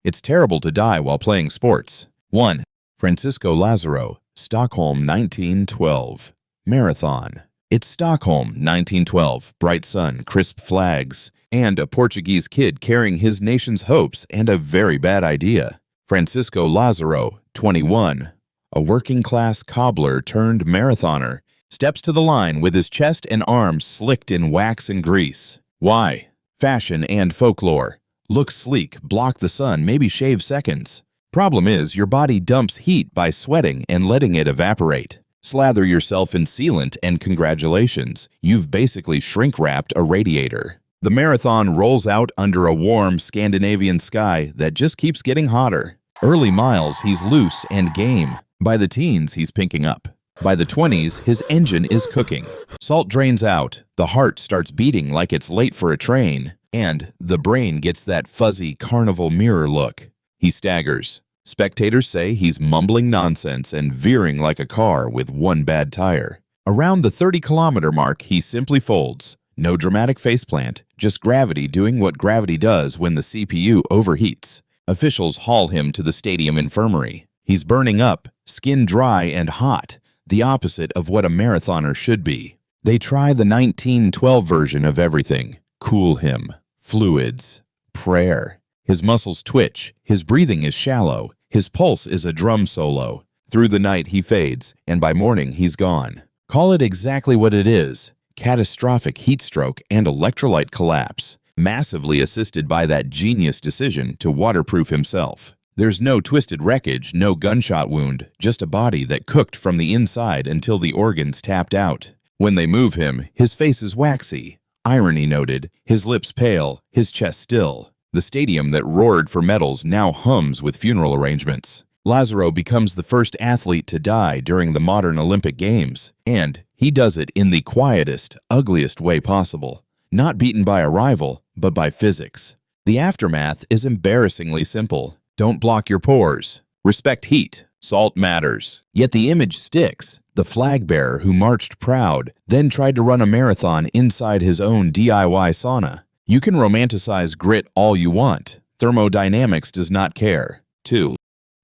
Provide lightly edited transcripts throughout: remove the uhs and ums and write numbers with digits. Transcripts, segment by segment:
It's terrible to die while playing sports. 1. Francisco Lázaro, Stockholm 1912. Marathon. It's Stockholm 1912, bright sun, crisp flags, and a Portuguese kid carrying his nation's hopes and a very bad idea. Francisco Lázaro, 21, a working-class cobbler turned marathoner, steps to the line with his chest and arms slicked in wax and grease. Why? Fashion and folklore. Look sleek, block the sun, maybe shave seconds. Problem is, your body dumps heat by sweating and letting it evaporate. Slather yourself in sealant and congratulations, you've basically shrink-wrapped a radiator. The marathon rolls out under a warm Scandinavian sky that just keeps getting hotter. Early miles, he's loose and game. By the teens, he's pinking up. By the 20s, his engine is cooking. Salt drains out, the heart starts beating like it's late for a train, and the brain gets that fuzzy carnival mirror look. He staggers. Spectators say he's mumbling nonsense and veering like a car with one bad tire. Around the 30-kilometer mark, he simply folds. No dramatic faceplant, just gravity doing what gravity does when the CPU overheats. Officials haul him to the stadium infirmary. He's burning up, skin dry and hot, the opposite of what a marathoner should be. They try the 1912 version of everything. Cool him. Fluids. Prayer. His muscles twitch. His breathing is shallow. His pulse is a drum solo. Through the night he fades, and by morning he's gone. Call it exactly what it is. Catastrophic heat stroke and electrolyte collapse, massively assisted by that genius decision to waterproof himself. There's no twisted wreckage, no gunshot wound, just a body that cooked from the inside until the organs tapped out. When they move him, his face is waxy. Irony noted, his lips pale, his chest still. The stadium that roared for medals now hums with funeral arrangements. Lázaro becomes the first athlete to die during the modern Olympic Games, and he does it in the quietest, ugliest way possible. Not beaten by a rival, but by physics. The aftermath is embarrassingly simple. Don't block your pores. Respect heat. Salt matters. Yet the image sticks. The flag bearer who marched proud, then tried to run a marathon inside his own DIY sauna. You can romanticize grit all you want. Thermodynamics does not care. 2.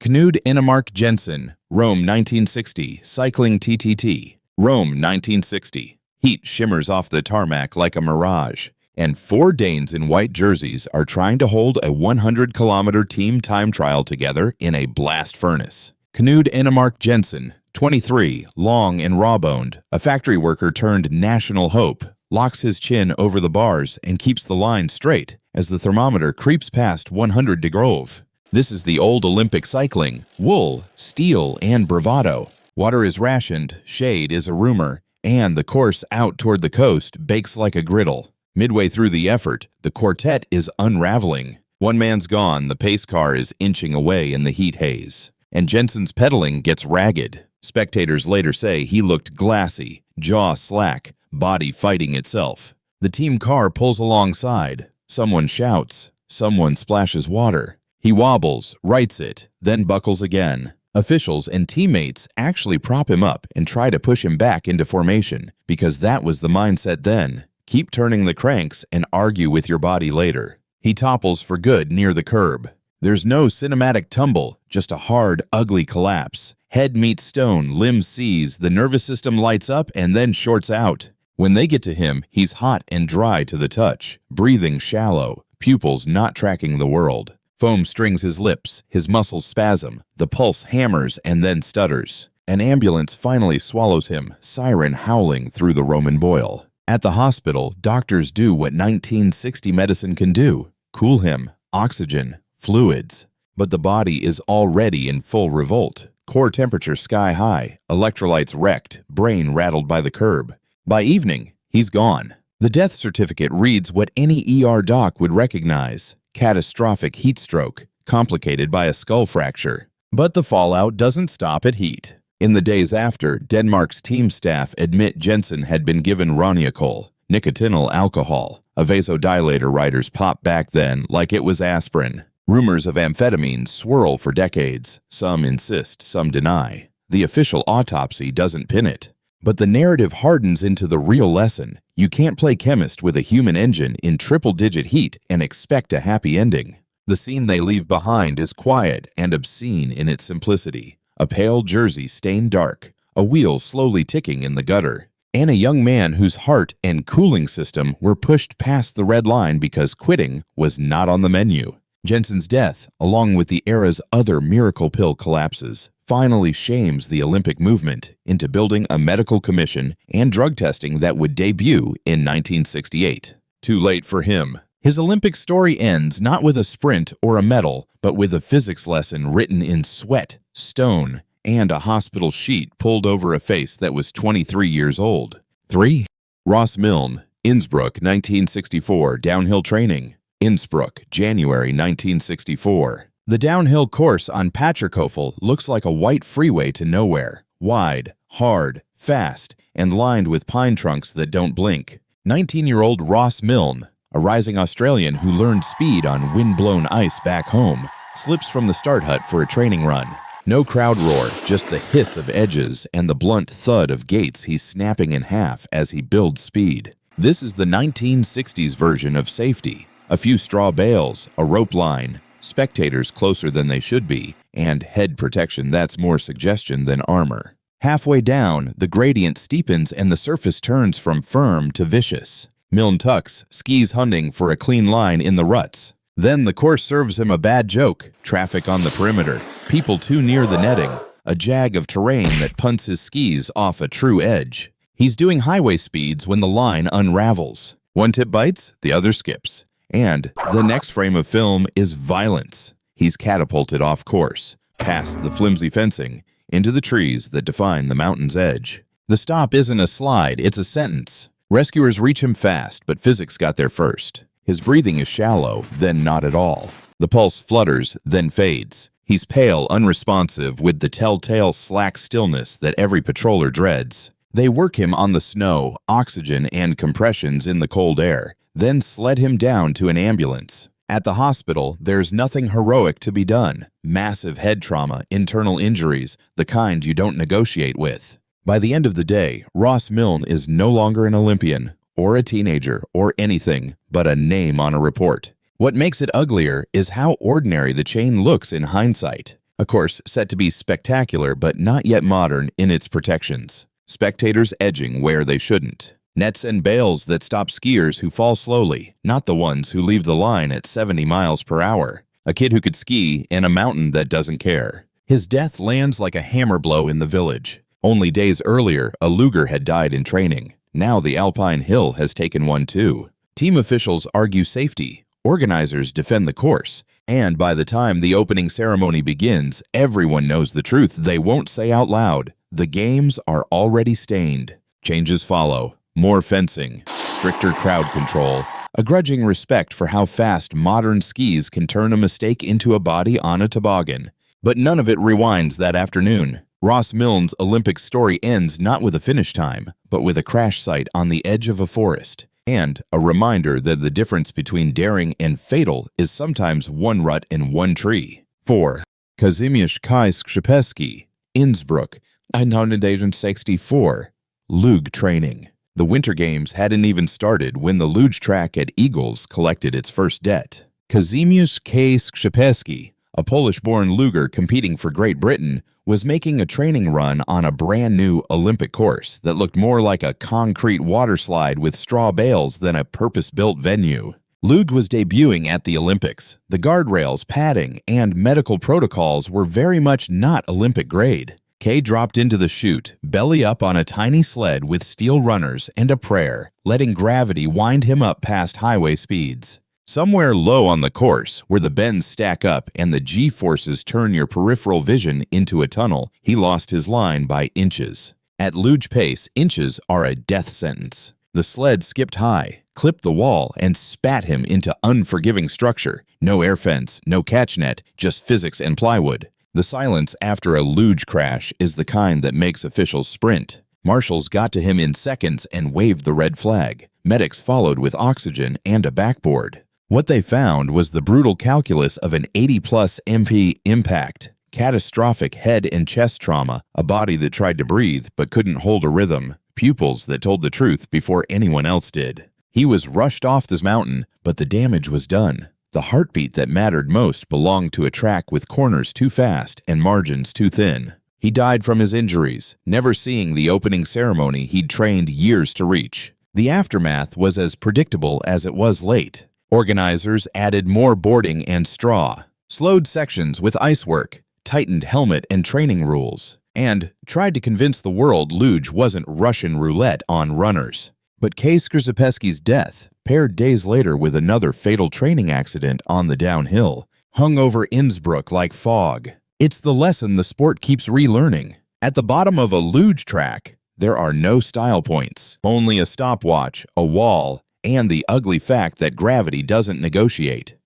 Knud Enemark Jensen, Rome 1960, cycling TTT. Rome 1960. Heat shimmers off the tarmac like a mirage, and 4 Danes in white jerseys are trying to hold a 100-kilometer team time trial together in a blast furnace. Knud Enemark Jensen, 23, long and raw-boned, a factory worker turned national hope, locks his chin over the bars and keeps the line straight as the thermometer creeps past 100 degrees. This is the old Olympic cycling, wool, steel, and bravado. Water is rationed, shade is a rumor, and the course out toward the coast bakes like a griddle. Midway through the effort, the quartet is unraveling. One man's gone, the pace car is inching away in the heat haze, and Jensen's pedaling gets ragged. Spectators later say he looked glassy, jaw slack, body fighting itself. The team car pulls alongside. Someone shouts. Someone splashes water. He wobbles, rights it, then buckles again. Officials and teammates actually prop him up and try to push him back into formation, because that was the mindset then. Keep turning the cranks and argue with your body later. He topples for good near the curb. There's no cinematic tumble, just a hard, ugly collapse. Head meets stone, limbs seize, the nervous system lights up and then shorts out. When they get to him, he's hot and dry to the touch, breathing shallow, pupils not tracking the world. Foam strings his lips, his muscles spasm, the pulse hammers and then stutters. An ambulance finally swallows him, siren howling through the Roman boil. At the hospital, doctors do what 1960 medicine can do. Cool him, oxygen, fluids. But the body is already in full revolt. Core temperature sky high, electrolytes wrecked, brain rattled by the curb. By evening, he's gone. The death certificate reads what any ER doc would recognize. Catastrophic heat stroke, complicated by a skull fracture. But the fallout doesn't stop at heat. In the days after, Denmark's team staff admit Jensen had been given Roniacol, nicotinol alcohol. A vasodilator writers pop back then like it was aspirin. Rumors of amphetamines swirl for decades. Some insist, some deny. The official autopsy doesn't pin it. But the narrative hardens into the real lesson. You can't play chemist with a human engine in triple-digit heat and expect a happy ending. The scene they leave behind is quiet and obscene in its simplicity. A pale jersey stained dark, a wheel slowly ticking in the gutter, and a young man whose heart and cooling system were pushed past the red line because quitting was not on the menu. Jensen's death, along with the era's other miracle pill collapses, finally shames the Olympic movement into building a medical commission and drug testing that would debut in 1968. Too late for him. His Olympic story ends not with a sprint or a medal, but with a physics lesson written in sweat, stone, and a hospital sheet pulled over a face that was 23 years old. 3. Ross Milne, Innsbruck, 1964, downhill training. Innsbruck, January 1964. The downhill course on Patrickhoffel looks like a white freeway to nowhere, wide, hard, fast, and lined with pine trunks that don't blink. 19-year-old Ross Milne, a rising Australian who learned speed on wind-blown ice back home, slips from the start hut for a training run. No crowd roar, just the hiss of edges and the blunt thud of gates he's snapping in half as he builds speed. This is the 1960s version of safety. A few straw bales, a rope line, spectators closer than they should be, and head protection that's more suggestion than armor. Halfway down, the gradient steepens and the surface turns from firm to vicious. Milne tucks, skis hunting for a clean line in the ruts. Then the course serves him a bad joke. Traffic on the perimeter, people too near the netting, a jag of terrain that punts his skis off a true edge. He's doing highway speeds when the line unravels. One tip bites, the other skips. And the next frame of film is violence. He's catapulted off course, past the flimsy fencing, into the trees that define the mountain's edge. The stop isn't a slide, it's a sentence. Rescuers reach him fast, but physics got there first. His breathing is shallow, then not at all. The pulse flutters, then fades. He's pale, unresponsive, with the telltale slack stillness that every patroller dreads. They work him on the snow, oxygen, and compressions in the cold air, then sled him down to an ambulance. At the hospital, there's nothing heroic to be done. Massive head trauma, internal injuries, the kind you don't negotiate with. By the end of the day, Ross Milne is no longer an Olympian, or a teenager, or anything, but a name on a report. What makes it uglier is how ordinary the chain looks in hindsight. A course set to be spectacular but not yet modern in its protections. Spectators edging where they shouldn't. Nets and bales that stop skiers who fall slowly, not the ones who leave the line at 70 miles per hour. A kid who could ski in a mountain that doesn't care. His death lands like a hammer blow in the village. Only days earlier, a Luger had died in training. Now the Alpine Hill has taken one too. Team officials argue safety. Organizers defend the course. And by the time the opening ceremony begins, everyone knows the truth they won't say out loud. The games are already stained. Changes follow. More fencing, stricter crowd control, a grudging respect for how fast modern skis can turn a mistake into a body on a toboggan. But none of it rewinds that afternoon. Ross Milne's Olympic story ends not with a finish time, but with a crash site on the edge of a forest, and a reminder that the difference between daring and fatal is sometimes one rut in one tree. 4. Kazimierz Kay-Skrzypeski, Innsbruck, 1964, Luge training. The Winter Games hadn't even started when the luge track at Eagles collected its first debt. Kazimierz Kay-Skrzypeski, a Polish-born luger competing for Great Britain, was making a training run on a brand-new Olympic course that looked more like a concrete waterslide with straw bales than a purpose-built venue. Luge was debuting at the Olympics. The guardrails, padding, and medical protocols were very much not Olympic grade. Kay dropped into the chute, belly up on a tiny sled with steel runners and a prayer, letting gravity wind him up past highway speeds. Somewhere low on the course, where the bends stack up and the G-forces turn your peripheral vision into a tunnel, he lost his line by inches. At luge pace, inches are a death sentence. The sled skipped high, clipped the wall, and spat him into unforgiving structure. No air fence, no catch net, just physics and plywood. The silence after a luge crash is the kind that makes officials sprint. Marshals got to him in seconds and waved the red flag. Medics followed with oxygen and a backboard. What they found was the brutal calculus of an 80-plus MP impact, catastrophic head and chest trauma, a body that tried to breathe but couldn't hold a rhythm, pupils that told the truth before anyone else did. He was rushed off this mountain, but the damage was done. The heartbeat that mattered most belonged to a track with corners too fast and margins too thin. He died from his injuries, never seeing the opening ceremony he'd trained years to reach. The aftermath was as predictable as it was late. Organizers added more boarding and straw, slowed sections with icework, tightened helmet and training rules, and tried to convince the world Luge wasn't Russian roulette on runners. But Kay-Skrzypeski's death, paired days later with another fatal training accident on the downhill, hung over Innsbruck like fog. It's the lesson the sport keeps relearning. At the bottom of a luge track, there are no style points, only a stopwatch, a wall, and the ugly fact that gravity doesn't negotiate.